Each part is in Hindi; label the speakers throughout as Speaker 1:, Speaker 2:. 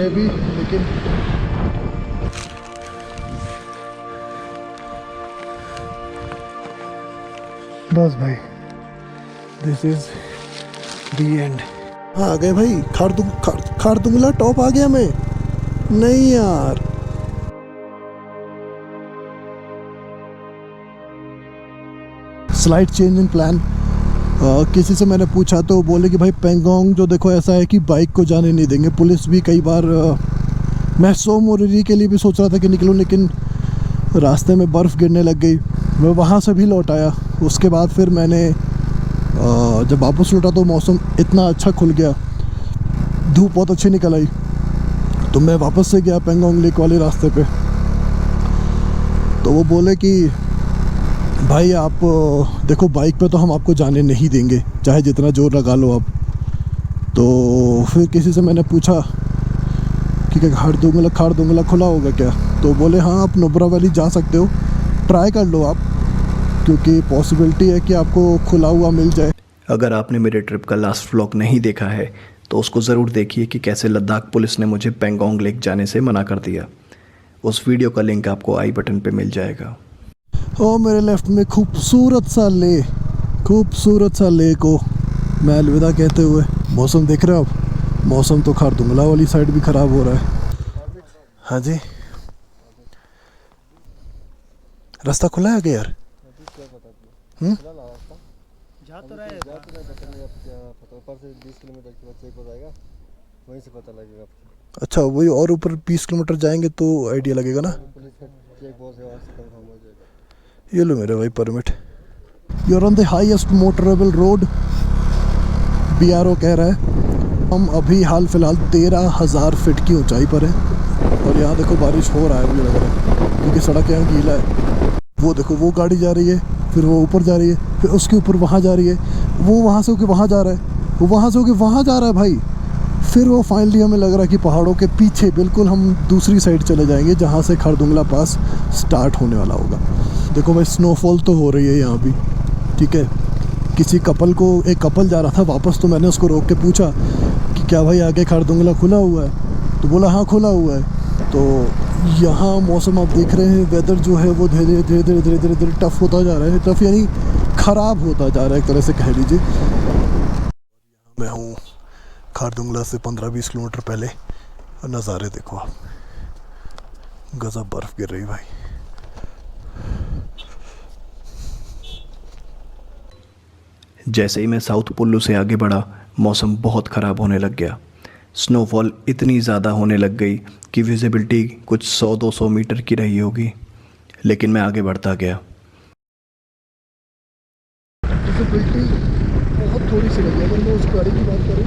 Speaker 1: है भी, लेकिन बस भाई दिस इज द एंड। आ गए भाई, खारदुंगला टॉप आ गया। मैं नहीं यार, स्लाइड चेंज इन प्लान। किसी से मैंने पूछा तो बोले कि भाई पेंगोंग जो देखो ऐसा है कि बाइक को जाने नहीं देंगे पुलिस भी। कई बार मैं सो मोरिरी के लिए भी सोच रहा था कि निकलूं, लेकिन रास्ते में बर्फ़ गिरने लग गई। मैं वहाँ से भी लौट आया। उसके बाद फिर मैंने जब वापस लौटा तो मौसम इतना अच्छा खुल गया, धूप बहुत अच्छी निकल आई, तो मैं वापस से गया पेंगोंग लेक वाले रास्ते पे। तो वो बोले कि भाई आप देखो बाइक पे तो हम आपको जाने नहीं देंगे, चाहे जितना जोर लगा लो आप। तो फिर किसी से मैंने पूछा कि क्या खारदुंगला खुला होगा क्या, तो बोले हाँ आप नुब्रा वैली जा सकते हो, ट्राई कर लो आप, क्योंकि पॉसिबिलिटी है कि आपको खुला हुआ मिल जाए।
Speaker 2: अगर आपने मेरे ट्रिप का लास्ट व्लॉग नहीं देखा है तो उसको ज़रूर देखिए कि कैसे लद्दाख पुलिस ने मुझे पेंगोंग लेक जाने से मना कर दिया। उस वीडियो का लिंक आपको आई बटन पे मिल जाएगा।
Speaker 1: और मेरे लेफ्ट में खूबसूरत सा लेक को मैं अलविदा कहते हुए, मौसम देख रहे हो आप, मौसम तो खारदुंगला वाली साइड भी ख़राब हो रहा है। हाँ जी, रास्ता खुला है क्या यार?
Speaker 3: जा तो रहा है, ऊपर से 20 किलोमीटर के बाद चेक हो जाएगा, वहीं से पता लगेगा।
Speaker 1: अच्छा, वही और ऊपर 20 किलोमीटर जाएंगे तो आइडिया लगेगा ना।
Speaker 3: पुलिस का चेक बहुत है, वहाँ से कंफर्म हो जाएगा।
Speaker 1: ये लो मेरे भाई permit. You are on the highest motorable road, BRO कह रहा है। हम अभी हाल फिलहाल 13,000 फीट की ऊंचाई पर हैं और यहाँ देखो बारिश हो रहा है मुझे लग रहा है, क्योंकि सड़क यहाँ गीला है। वो देखो वो गाड़ी जा रही है, फिर वो ऊपर जा रही है, फिर उसके ऊपर वहाँ जा रही है, वो वहाँ से होकर वहाँ जा रहा है, वो वहाँ से होकर वहाँ जा रहा है भाई। फिर वो फाइनली हमें लग रहा है कि पहाड़ों के पीछे बिल्कुल हम दूसरी साइड चले जाएंगे, जहाँ से खारदुंगला पास स्टार्ट होने वाला होगा। देखो भाई स्नोफॉल तो हो रही है यहाँ भी, ठीक है। किसी कपल को, एक कपल जा रहा था वापस, तो मैंने उसको रोक के पूछा कि क्या भाई आगे खारदुंगला खुला हुआ है, तो बोला हाँ खुला हुआ है। तो यहाँ मौसम आप देख रहे हैं, वेदर जो है वो धीरे धीरे टफ़ होता जा रहा है। टफ़ यानी ख़राब होता जा रहा है एक तरह से कह लीजिए। मैं हूँ खारदुंगला से 15-20 किलोमीटर पहले, नज़ारे देखो आप, गज़ब बर्फ़ गिर रही भाई।
Speaker 2: जैसे ही मैं साउथ कुल्लू से आगे बढ़ा मौसम बहुत ख़राब होने लग गया। स्नोफॉल इतनी ज़्यादा होने लग गई कि विजिबिलिटी कुछ 100-200 मीटर की रही होगी, लेकिन मैं आगे बढ़ता गया।
Speaker 1: विजिबिलिटी बहुत थोड़ी सी लगी। अगर मैं उस गाड़ी की बात करूँ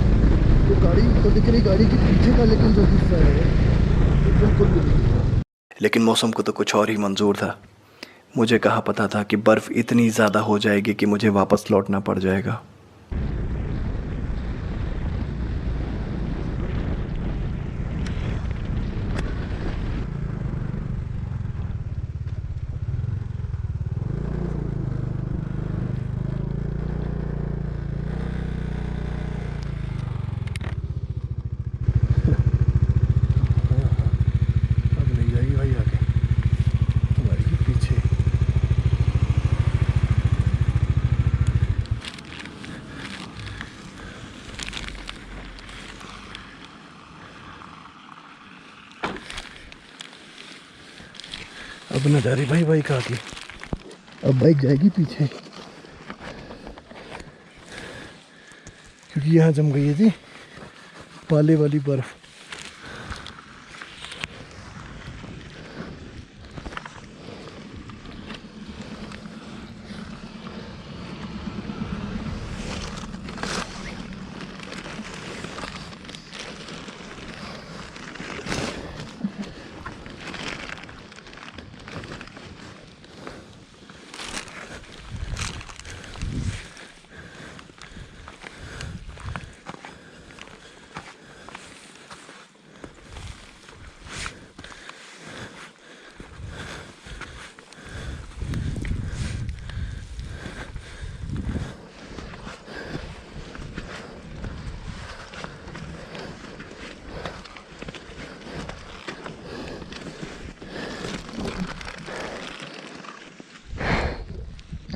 Speaker 1: तो गाड़ी तो दिख रही, गाड़ी के पीछे का लेकिन जो हिस्सा है वो बिल्कुल भी नहीं दिख रहा।
Speaker 2: लेकिन मौसम को तो कुछ और ही मंजूर था। मुझे कहाँ पता था कि बर्फ़ इतनी ज़्यादा हो जाएगी कि मुझे वापस लौटना पड़ जाएगा।
Speaker 1: अब नहीं जाएगी भाई आगे, हमारे पीछे। अब न जा रही भाई बाइक आगे, अब बाइक जाएगी पीछे, क्योंकि यहाँ जम गई है जी पाले वाली बर्फ।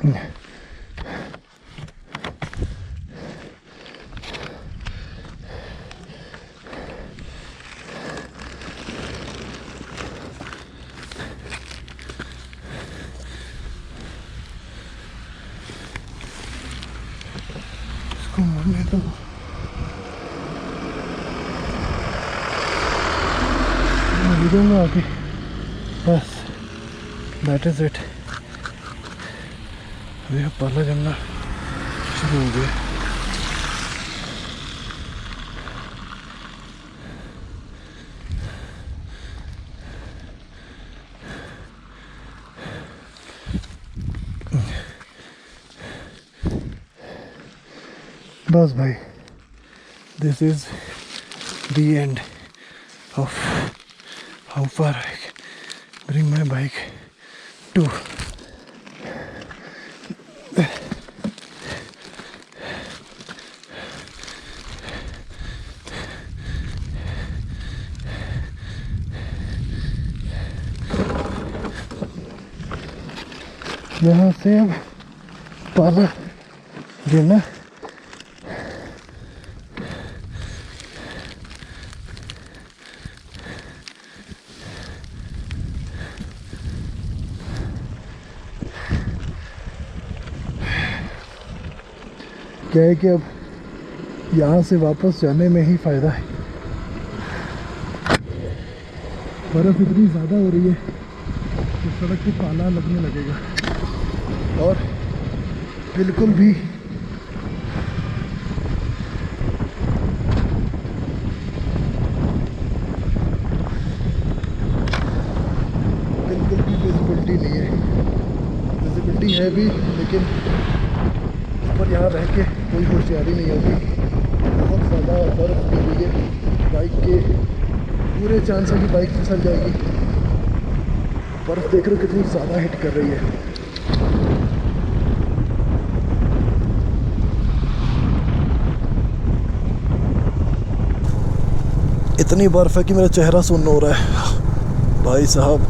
Speaker 1: इसको मुड़ने दो। मैं आगे बस दैट इज इट। अभी पाला जमना शुरू हो गया। बस भाई, this is the end of how far I can bring my bike to यहाँ से अब पाला गिरना। क्या है कि अब यहाँ से वापस जाने में ही फ़ायदा है। बर्फ़ इतनी ज़्यादा हो रही है कि सड़क को पाला लगने लगेगा और बिल्कुल भी विजिबिलिटी नहीं है। विजिबिलिटी है भी, लेकिन ऊपर यहाँ रह के कोई होशियारी नहीं होगी। बहुत ज़्यादा बर्फ़ गिर रही है, बाइक के पूरे चांस है कि बाइक फिसल जाएगी। बर्फ़ देख रहे हो कितनी ज़्यादा हिट कर रही है। इतनी बर्फ़ है कि मेरा चेहरा सुन्न हो रहा है। भाई साहब,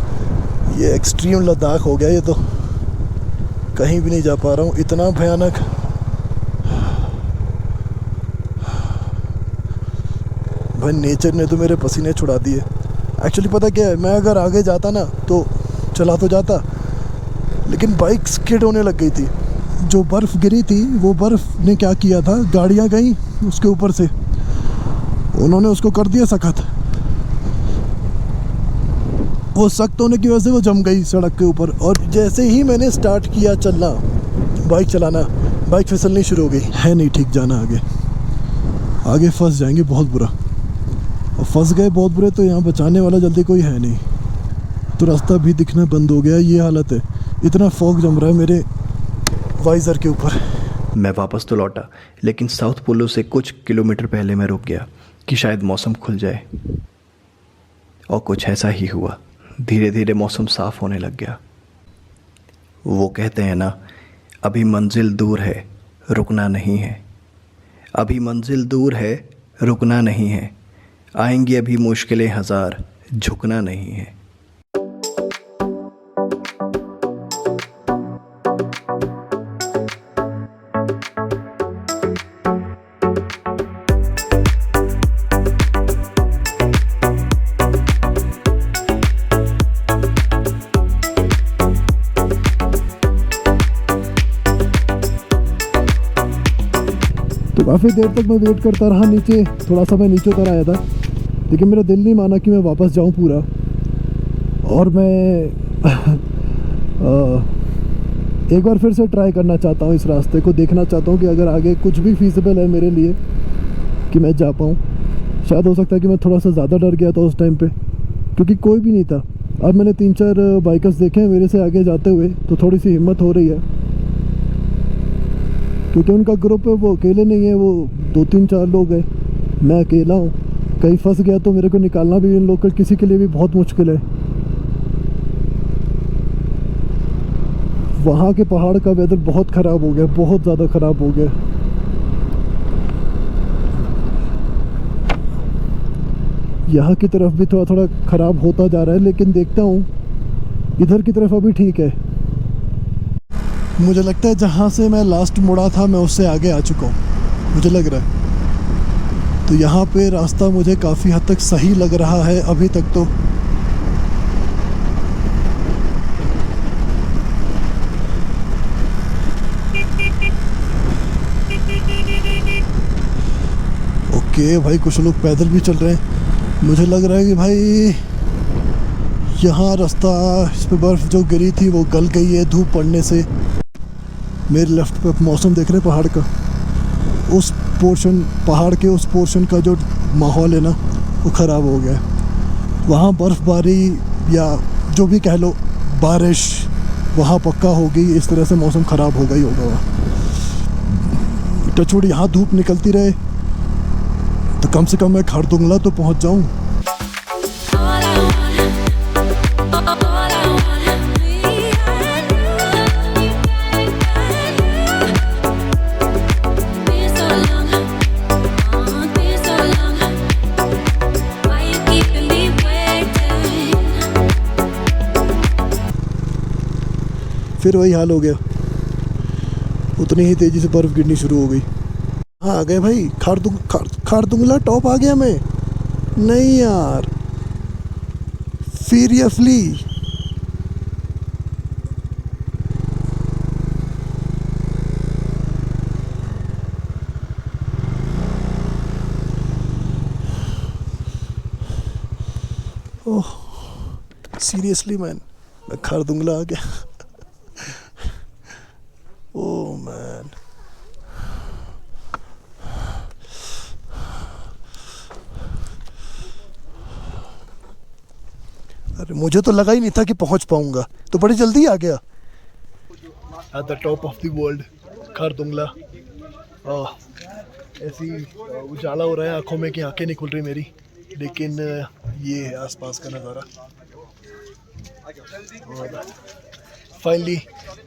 Speaker 1: ये एक्सट्रीम लद्दाख हो गया। ये तो कहीं भी नहीं जा पा रहा हूँ, इतना भयानक। भाई नेचर ने तो मेरे पसीने छुड़ा दिए। एक्चुअली पता क्या है, मैं अगर आगे जाता ना तो चला तो जाता, लेकिन बाइक स्किड होने लग गई थी। जो बर्फ़ गिरी थी वो बर्फ़ ने क्या किया था, गाड़ियाँ गई उसके ऊपर से, उन्होंने उसको कर दिया सख्त। वो सख्त होने की वजह से वो जम गई सड़क के ऊपर। और जैसे ही मैंने स्टार्ट किया चलना, बाइक चलाना, बाइक फिसलनी शुरू हो गई। है नहीं ठीक जाना आगे फंस जाएंगे बहुत बुरा। और फंस गए बहुत बुरे तो यहाँ बचाने वाला जल्दी कोई है नहीं, तो रास्ता भी दिखना बंद हो गया। ये हालत है, इतना फॉग जम रहा है मेरे वाइज़र के ऊपर।
Speaker 2: मैं वापस तो लौटा, लेकिन साउथ पोलो से कुछ किलोमीटर पहले मैं रुक गया कि शायद मौसम खुल जाए, और कुछ ऐसा ही हुआ। धीरे धीरे मौसम साफ होने लग गया। वो कहते हैं ना, अभी मंजिल दूर है, रुकना नहीं है। अभी मंजिल दूर है, रुकना नहीं है। आएंगी अभी मुश्किलें हज़ार, झुकना नहीं है।
Speaker 1: तो काफ़ी देर तक मैं वेट करता रहा नीचे। थोड़ा सा मैं नीचे उतर आया था, लेकिन मेरा दिल नहीं माना कि मैं वापस जाऊं पूरा। और मैं एक बार फिर से ट्राई करना चाहता हूं, इस रास्ते को देखना चाहता हूं कि अगर आगे कुछ भी फीसिबल है मेरे लिए कि मैं जा पाऊं। शायद हो सकता है कि मैं थोड़ा सा ज़्यादा डर गया था उस टाइम पे, क्योंकि कोई भी नहीं था। अब मैंने 3-4 बाइकर्स देखे हैं मेरे से आगे जाते हुए, तो थोड़ी सी हिम्मत हो रही है, क्योंकि उनका ग्रुप है, वो अकेले नहीं है, वो 2-3-4 लोग हैं। मैं अकेला हूँ, कहीं फंस गया तो मेरे को निकालना भी इन लोग किसी के लिए भी बहुत मुश्किल है। वहाँ के पहाड़ का वेदर बहुत ख़राब हो गया, बहुत ज़्यादा ख़राब हो गया। यहाँ की तरफ भी थोड़ा थोड़ा ख़राब होता जा रहा है, लेकिन देखता हूँ इधर की तरफ अभी ठीक है। मुझे लगता है जहाँ से मैं लास्ट मुड़ा था मैं उससे आगे आ चुका हूँ, मुझे लग रहा है। तो यहाँ पे रास्ता मुझे काफ़ी हद तक सही लग रहा है अभी तक तो। ओके भाई, कुछ लोग पैदल भी चल रहे हैं। मुझे लग रहा है कि भाई यहाँ रास्ता, इस पे बर्फ़ जो गिरी थी वो गल गई है धूप पड़ने से। मेरे लेफ्ट पे मौसम देख रहे हैं पहाड़ का, उस पोर्शन, पहाड़ के उस पोर्शन का जो माहौल है ना वो ख़राब हो गया है। वहाँ बर्फ़बारी या जो भी कह लो, बारिश वहाँ पक्का होगी। इस तरह से मौसम ख़राब होगा ही होगा वहाँ। टचवुड यहाँ धूप निकलती रहे तो कम से कम मैं खारदुंगला तो पहुँच जाऊँ। फिर वही हाल हो गया, उतनी ही तेज़ी से बर्फ़ गिरनी शुरू हो गई। हाँ आ गए भाई, खारदुंगला टॉप आ गया मैं। नहीं यार, सीरियसली ओह सीरियसली मैन, मैं खारदुंगला आ गया। ओह मैन, अरे मुझे तो लगा ही नहीं था कि पहुंच पाऊंगा, तो बड़ी जल्दी आ गया। At the top of the world, Khardungla. ऐसी उजाला हो रहा है आंखों में कि आंखें नहीं खुल रही मेरी, लेकिन ये है आसपास का नज़ारा। और फाइनली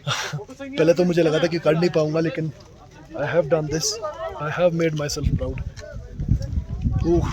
Speaker 1: पहले तो मुझे लगा था कि कर नहीं पाऊंगा, लेकिन I have done this, I have made my self proud. Oh